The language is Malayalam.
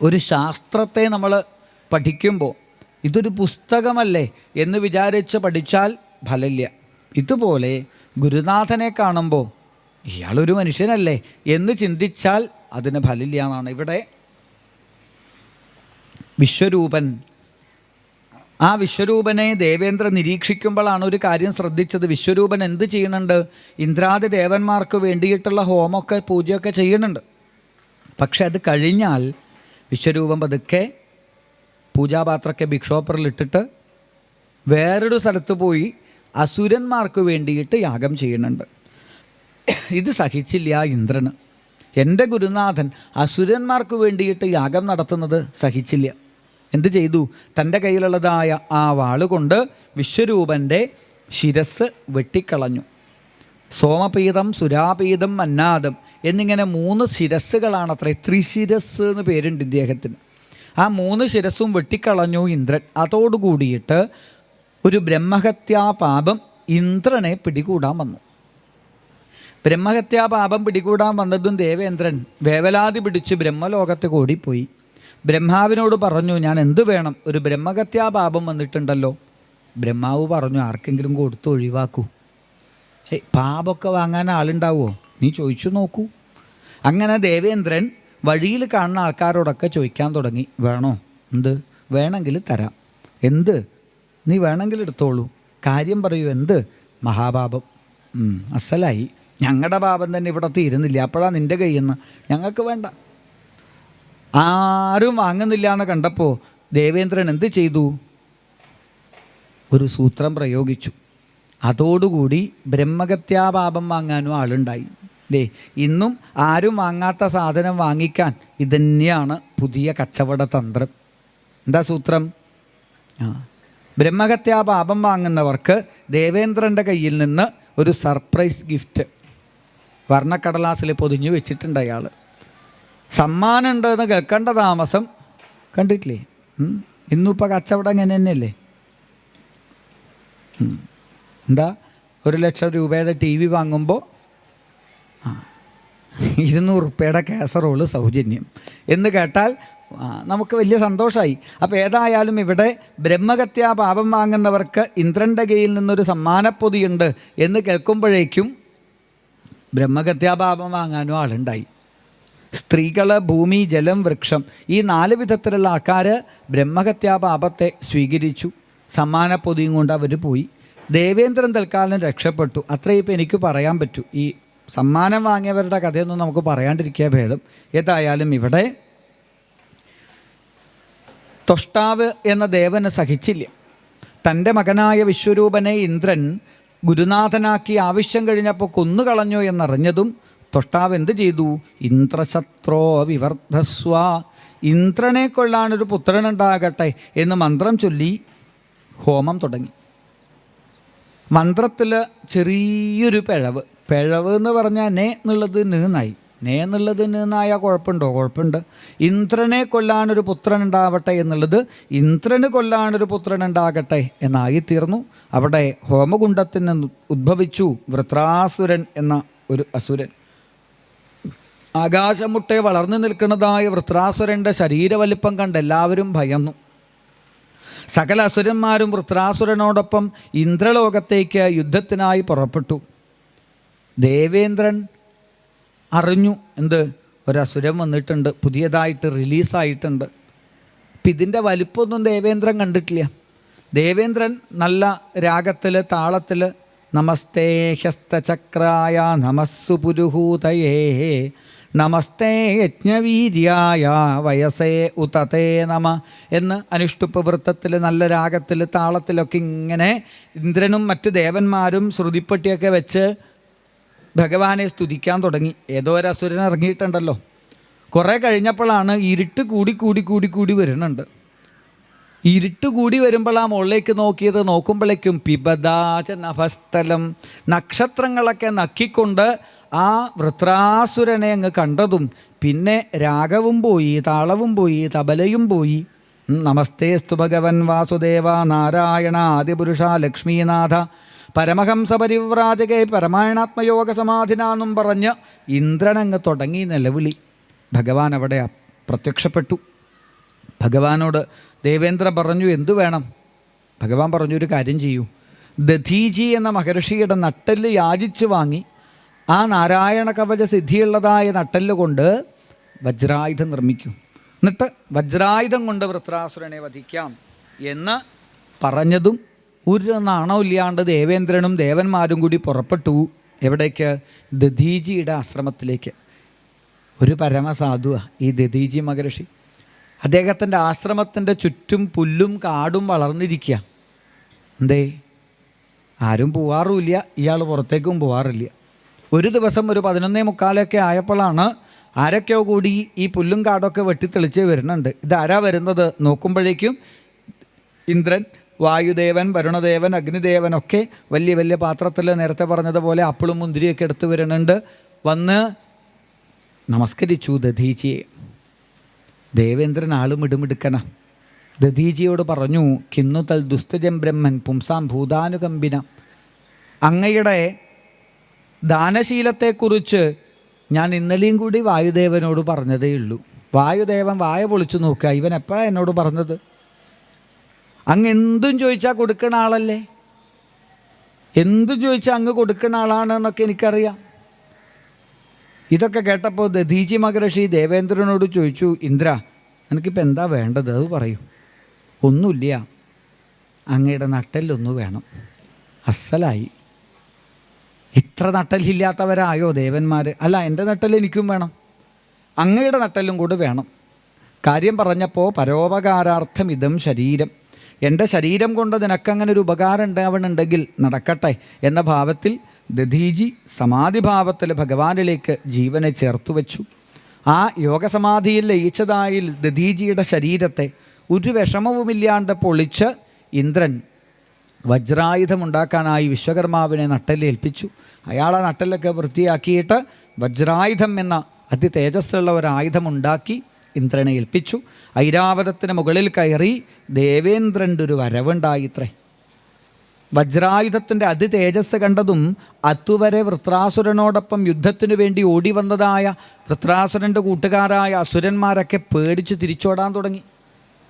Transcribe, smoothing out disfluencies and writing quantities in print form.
ഒരു ശാസ്ത്രത്തെ നമ്മൾ പഠിക്കുമ്പോൾ ഇതൊരു പുസ്തകമല്ലേ എന്ന് വിചാരിച്ച് പഠിച്ചാൽ ഫലമില്ല. ഇതുപോലെ ഗുരുനാഥനെ കാണുമ്പോൾ ഇയാളൊരു മനുഷ്യനല്ലേ എന്ന് ചിന്തിച്ചാൽ അതിന് ഫലമില്ല എന്നാണ്. ഇവിടെ വിശ്വരൂപൻ, ആ വിശ്വരൂപനെ ദേവേന്ദ്രൻ നിരീക്ഷിക്കുമ്പോഴാണ് ഒരു കാര്യം ശ്രദ്ധിച്ചത്. വിശ്വരൂപൻ എന്ത് ചെയ്യുന്നുണ്ട്? ഇന്ദ്രാദി ദേവന്മാർക്ക് വേണ്ടിയിട്ടുള്ള ഹോമമൊക്കെ പൂജയൊക്കെ ചെയ്യുന്നുണ്ട്. പക്ഷെ അത് കഴിഞ്ഞാൽ വിശ്വരൂപം പതുക്കെ പൂജാപാത്രമൊക്കെ ഭിക്ഷോപ്പറിലിട്ടിട്ട് വേറൊരു സ്ഥലത്ത് പോയി അസുരന്മാർക്ക് വേണ്ടിയിട്ട് യാഗം ചെയ്യുന്നുണ്ട്. ഇത് സഹിച്ചില്ല ഇന്ദ്രന്. എൻ്റെ ഗുരുനാഥൻ അസുരന്മാർക്ക് വേണ്ടിയിട്ട് യാഗം നടത്തുന്നത് സഹിച്ചില്ല. എന്ത് ചെയ്തു? തൻ്റെ കയ്യിലുള്ളതായ ആ വാളുകൊണ്ട് വിശ്വരൂപൻ്റെ ശിരസ് വെട്ടിക്കളഞ്ഞു. സോമപീതം, സുരാപീതം, മന്നാദം എന്നിങ്ങനെ 3 ശിരസ്സുകളാണത്രേ. ത്രിശിരസ് എന്ന് പേരുണ്ട് ഇദ്ദേഹത്തിന്. ആ 3 ശിരസ്സും വെട്ടിക്കളഞ്ഞു ഇന്ദ്രൻ. അതോടുകൂടിയിട്ട് ഒരു ബ്രഹ്മഹത്യാപാപം ഇന്ദ്രനെ പിടികൂടാൻ വന്നു. ബ്രഹ്മഹത്യാപാപം പിടികൂടാൻ വന്നതും ദേവേന്ദ്രൻ വേവലാതി പിടിച്ച് ബ്രഹ്മലോകത്ത് ഓടിപ്പോയി. ബ്രഹ്മാവിനോട് പറഞ്ഞു, ഞാൻ എന്ത് വേണം? ഒരു ബ്രഹ്മഹത്യാപാപം വന്നിട്ടുണ്ടല്ലോ. ബ്രഹ്മാവ് പറഞ്ഞു, ആർക്കെങ്കിലും കൊടുത്ത് ഒഴിവാക്കൂ. പാപമൊക്കെ വാങ്ങാൻ ആളുണ്ടാവുമോ? നീ ചോദിച്ചു നോക്കൂ. അങ്ങനെ ദേവേന്ദ്രൻ വഴിയിൽ കാണുന്ന ആൾക്കാരോടൊക്കെ ചോദിക്കാൻ തുടങ്ങി. വേണോ? എന്ത് വേണമെങ്കിൽ തരാം. എന്ത്? നീ വേണമെങ്കിൽ എടുത്തോളൂ. കാര്യം പറയൂ. എന്ത്? മഹാപാപം. അസലായി. ഞങ്ങളുടെ പാപം തന്നെ ഇവിടെ തീരുന്നില്ല, അപ്പോഴാണ് നിൻ്റെ കയ്യിൽ നിന്ന്. ഞങ്ങൾക്ക് വേണ്ട. ആരും വാങ്ങുന്നില്ല എന്ന് കണ്ടപ്പോൾ ദേവേന്ദ്രൻ എന്ത് ചെയ്തു? ഒരു സൂത്രം പ്രയോഗിച്ചു. അതോടുകൂടി ബ്രഹ്മഹത്യാപാപം വാങ്ങാനും ആളുണ്ടായി. അല്ലേ? ഇന്നും ആരും വാങ്ങാത്ത സാധനം വാങ്ങിക്കാൻ ഇതന്നെയാണ് പുതിയ കച്ചവട തന്ത്രം. എന്താ സൂത്രം? ബ്രഹ്മഹത്യാപാപം വാങ്ങുന്നവർക്ക് ദേവേന്ദ്രൻ്റെ കയ്യിൽ നിന്ന് ഒരു സർപ്രൈസ് ഗിഫ്റ്റ് വർണ്ണക്കടലാസിൽ പൊതിഞ്ഞു വെച്ചിട്ടുണ്ട് അയാൾ. സമ്മാനം ഉണ്ടെന്ന് കേൾക്കേണ്ട താമസം കണ്ടിട്ടില്ലേ? ഇന്നിപ്പോൾ കച്ചവടം അങ്ങനെ തന്നെയല്ലേ? എന്താ 1,00,000 രൂപയുടെ TV വാങ്ങുമ്പോൾ 200 രൂപയുടെ കാസറോള് സൗജന്യം എന്ന് കേട്ടാൽ നമുക്ക് വലിയ സന്തോഷമായി. അപ്പോൾ ഏതായാലും ഇവിടെ ബ്രഹ്മഹത്യാപാപം വാങ്ങുന്നവർക്ക് ഇന്ദ്രൻ്റെ കയ്യിൽ നിന്നൊരു സമ്മാനപ്പൊതിയുണ്ട് എന്ന് കേൾക്കുമ്പോഴേക്കും ബ്രഹ്മഹത്യാപാപം വാങ്ങാനും ആളുണ്ടായി. സ്ത്രീകൾ, ഭൂമി, ജലം, വൃക്ഷം, ഈ 4 വിധത്തിലുള്ള ആൾക്കാർ ബ്രഹ്മഹത്യാപാപത്തെ സ്വീകരിച്ചു. സമ്മാനപ്പൊതിയും കൊണ്ട് അവർ പോയി. ദേവേന്ദ്രൻ തൽക്കാലം രക്ഷപ്പെട്ടു. അത്രയും ഇപ്പം എനിക്ക് പറയാൻ പറ്റൂ. ഈ സമ്മാനം വാങ്ങിയവരുടെ കഥയൊന്നും നമുക്ക് പറയാണ്ടിരിക്കുക ഭേദം. ഏതായാലും ഇവിടെ തൊഷ്ടാവ് എന്ന ദേവന് സഹിച്ചില്ല. തൻ്റെ മകനായ വിശ്വരൂപനെ ഇന്ദ്രൻ ഗുരുനാഥനാക്കി ആവശ്യം കഴിഞ്ഞപ്പോൾ കൊന്നുകളഞ്ഞു എന്നറിഞ്ഞതും തൊഷ്ടാവ് എന്ത് ചെയ്തു? ഇന്ദ്രശത്രോ വിവർദ്ധസ്വ, ഇന്ദ്രനെ കൊള്ളാനൊരു പുത്രനുണ്ടാകട്ടെ എന്ന് മന്ത്രം ചൊല്ലി ഹോമം തുടങ്ങി. മന്ത്രത്തിൽ ചെറിയൊരു പിഴവ് എന്ന് പറഞ്ഞാൽ നേ എന്നുള്ളത് നീന്നായി. നേ എന്നുള്ളത് നീന്നായാൽ കുഴപ്പമുണ്ടോ? കുഴപ്പമുണ്ട്. ഇന്ദ്രനെ കൊല്ലാനൊരു പുത്രനുണ്ടാവട്ടെ എന്നുള്ളത് ഇന്ദ്രന് കൊല്ലാനൊരു പുത്രനുണ്ടാകട്ടെ എന്നായിത്തീർന്നു. അവിടെ ഹോമകുണ്ഡത്തിൽ നിന്ന് ഉദ്ഭവിച്ചു വൃത്രാസുരൻ എന്ന ഒരു അസുരൻ. ആകാശമുട്ടെ വളർന്നു നിൽക്കുന്നതായ വൃത്രാസുരൻ്റെ ശരീരവലിപ്പം കണ്ട് എല്ലാവരും ഭയന്നു. സകല അസുരന്മാരും വൃത്രാസുരനോടൊപ്പം ഇന്ദ്രലോകത്തേക്ക് യുദ്ധത്തിനായി പുറപ്പെട്ടു. ദേവേന്ദ്രൻ അറിഞ്ഞു, എന്ത്? ഒരസുരൻ വന്നിട്ടുണ്ട്, പുതിയതായിട്ട് റിലീസായിട്ടുണ്ട്. അപ്പം ഇതിൻ്റെ വലിപ്പമൊന്നും ദേവേന്ദ്രൻ കണ്ടിട്ടില്ല. ദേവേന്ദ്രൻ നല്ല രാഗത്തിൽ, താളത്തിൽ നമസ്തേ ഹസ്തചക്രായ നമസ്സു പുരുഹൂതയേ നമസ്തേ യജ്ഞവീര്യായ വയസേ ഉതതേ നമ എന്ന് അനുഷ്ടുപ്പ് വൃത്തത്തിൽ നല്ല രാഗത്തിൽ താളത്തിലൊക്കെ ഇങ്ങനെ ഇന്ദ്രനും മറ്റ് ദേവന്മാരും ശ്രുതിപ്പെട്ടിയൊക്കെ വെച്ച് ഭഗവാനെ സ്തുതിക്കാൻ തുടങ്ങി. ഏതോ ഒരു അസുരൻ ഇറങ്ങിയിട്ടുണ്ടല്ലോ. കുറേ കഴിഞ്ഞപ്പോഴാണ് ഇരുട്ട് കൂടി വരുന്നുണ്ട്. ഇരുട്ട് കൂടി വരുമ്പോൾ ആ മുകളിലേക്ക് നോക്കുമ്പോഴേക്കും പിബദാച നഭസ്ഥലം, നക്ഷത്രങ്ങളൊക്കെ നക്കിക്കൊണ്ട് ആ വൃത്രാസുരനെ അങ്ങ് കണ്ടതും പിന്നെ രാഗവും പോയി, താളവും പോയി, തബലയും പോയി. നമസ്തേസ്തു ഭഗവൻ വാസുദേവ നാരായണ ആദിപുരുഷ ലക്ഷ്മീനാഥ പരമഹംസ പരിവ്രാജകേ പരമായണാത്മയോഗ സമാധിനാന്നും പറഞ്ഞ് ഇന്ദ്രനങ്ങ് തുടങ്ങി നിലവിളി. ഭഗവാൻ അവിടെ പ്രത്യക്ഷപ്പെട്ടു. ഭഗവാനോട് ദേവേന്ദ്രൻ പറഞ്ഞു, എന്തു വേണം? ഭഗവാൻ പറഞ്ഞു, ഒരു കാര്യം ചെയ്യൂ, ദധീജി എന്ന മഹർഷിയുടെ നട്ടെല്ല് യാചിച്ച് വാങ്ങി ആ നാരായണ കവച സിദ്ധിയുള്ളതായ നട്ടെല്ല് കൊണ്ട് വജ്രായുധം നിർമ്മിക്കും. എന്നിട്ട് വജ്രായുധം കൊണ്ട് വൃത്രാസുരനെ വധിക്കാം എന്ന് പറഞ്ഞതും ഒരു നാണമില്ലാണ്ട് ദേവേന്ദ്രനും ദേവന്മാരും കൂടി പുറപ്പെട്ടു. എവിടേക്ക്? ദധീജിയുടെ ആശ്രമത്തിലേക്ക്. ഒരു പരമസാധുവാണ് ഈ ദധീജി മഹർഷി. അദ്ദേഹത്തിൻ്റെ ആശ്രമത്തിൻ്റെ ചുറ്റും പുല്ലും കാടും വളർന്നിരിക്കുക. എന്തേ? ആരും പോവാറുമില്ല, ഇയാൾ പുറത്തേക്കും പോവാറില്ല. ഒരു ദിവസം ഒരു 11:45 ആയപ്പോഴാണ് ആരൊക്കെയോ കൂടി ഈ പുല്ലും കാടൊക്കെ വെട്ടിത്തെളിച്ച് വരുന്നുണ്ട്. ഇതാരാ വരുന്നത്? നോക്കുമ്പോഴേക്കും ഇന്ദ്രൻ, വായുദേവൻ, വരുണദേവൻ, അഗ്നിദേവനൊക്കെ വലിയ വലിയ പാത്രത്തിൽ നേരത്തെ പറഞ്ഞതുപോലെ അപ്പിളും മുന്തിരിയൊക്കെ എടുത്ത് വരുന്നുണ്ട്. വന്ന് നമസ്കരിച്ചു ദധീജിയെ. ദേവേന്ദ്രൻ ആളും ഇടുമിടുക്കന ദധീജിയോട് പറഞ്ഞു, കിന്നു തൽ ദുസ്തജം ബ്രഹ്മൻ പുംസാം ഭൂതാനുകമ്പിന. അങ്ങയുടെ ദാനശീലത്തെക്കുറിച്ച് ഞാൻ ഇന്നലെയും കൂടി വായുദേവനോട് പറഞ്ഞതേ ഉള്ളൂ. വായുദേവൻ വായ പൊളിച്ചു നോക്കുക, ഇവൻ എപ്പോഴാണ് എന്നോട് പറഞ്ഞത്? അങ്ങ് എന്തും ചോദിച്ചാൽ കൊടുക്കുന്ന ആളല്ലേ, എന്തും ചോദിച്ചാൽ അങ്ങ് കൊടുക്കുന്ന ആളാണെന്നൊക്കെ എനിക്കറിയാം. ഇതൊക്കെ കേട്ടപ്പോൾ ദധീജി മഹർഷി ദേവേന്ദ്രനോട് ചോദിച്ചു, ഇന്ദ്ര, എനിക്കിപ്പോൾ എന്താ വേണ്ടത്? അത് പറയൂ. ഒന്നുമില്ല, അങ്ങയുടെ നട്ടെല്ലൊന്നു വേണം. അസലായി. ഇത്ര നട്ടലില്ലാത്തവരായോ ദേവന്മാർ? അല്ല, എൻ്റെ നട്ടെല്ല് എനിക്കും വേണം, അങ്ങയുടെ നട്ടെല്ലും കൂടി വേണം. കാര്യം പറഞ്ഞപ്പോൾ, പരോപകാരാർത്ഥം ഇതം ശരീരം, എൻ്റെ ശരീരം കൊണ്ട് നിനക്കങ്ങനെ ഒരു ഉപകാരം ഉണ്ടാവണമെന്നുണ്ടെങ്കിൽ നടക്കട്ടെ എന്ന ഭാവത്തിൽ ദധീജി സമാധിഭാവത്തിൽ ഭഗവാനിലേക്ക് ജീവനെ ചേർത്തു വച്ചു. ആ യോഗസമാധിയിൽ ലയിച്ചതായി ദധീജിയുടെ ശരീരത്തെ ഒരു വിഷമവുമില്ലാണ്ട് പൊളിച്ച് ഇന്ദ്രൻ വജ്രായുധമുണ്ടാക്കാനായി വിശ്വകർമാവിനെ നട്ടെല്ലേൽപ്പിച്ചു. അയാളെ നട്ടെല്ലൊക്കെ വൃത്തിയാക്കിയിട്ട് വജ്രായുധം എന്ന അതിതേജസ്സുള്ള ഒരായുധമുണ്ടാക്കി ഇന്ദ്രനെ ഏൽപ്പിച്ചു. ഐരാവതത്തിന് മുകളിൽ കയറി ദേവേന്ദ്രൻ്റെ ഒരു വരവുണ്ടായിത്രേ. വജ്രായുധത്തിൻ്റെ അതിതേജസ് കണ്ടതും അതുവരെ വൃത്രാസുരനോടൊപ്പം യുദ്ധത്തിനു വേണ്ടി ഓടി വന്നതായ വൃത്രാസുരൻ്റെ കൂട്ടുകാരായ അസുരന്മാരൊക്കെ പേടിച്ച് തിരിച്ചോടാൻ തുടങ്ങി.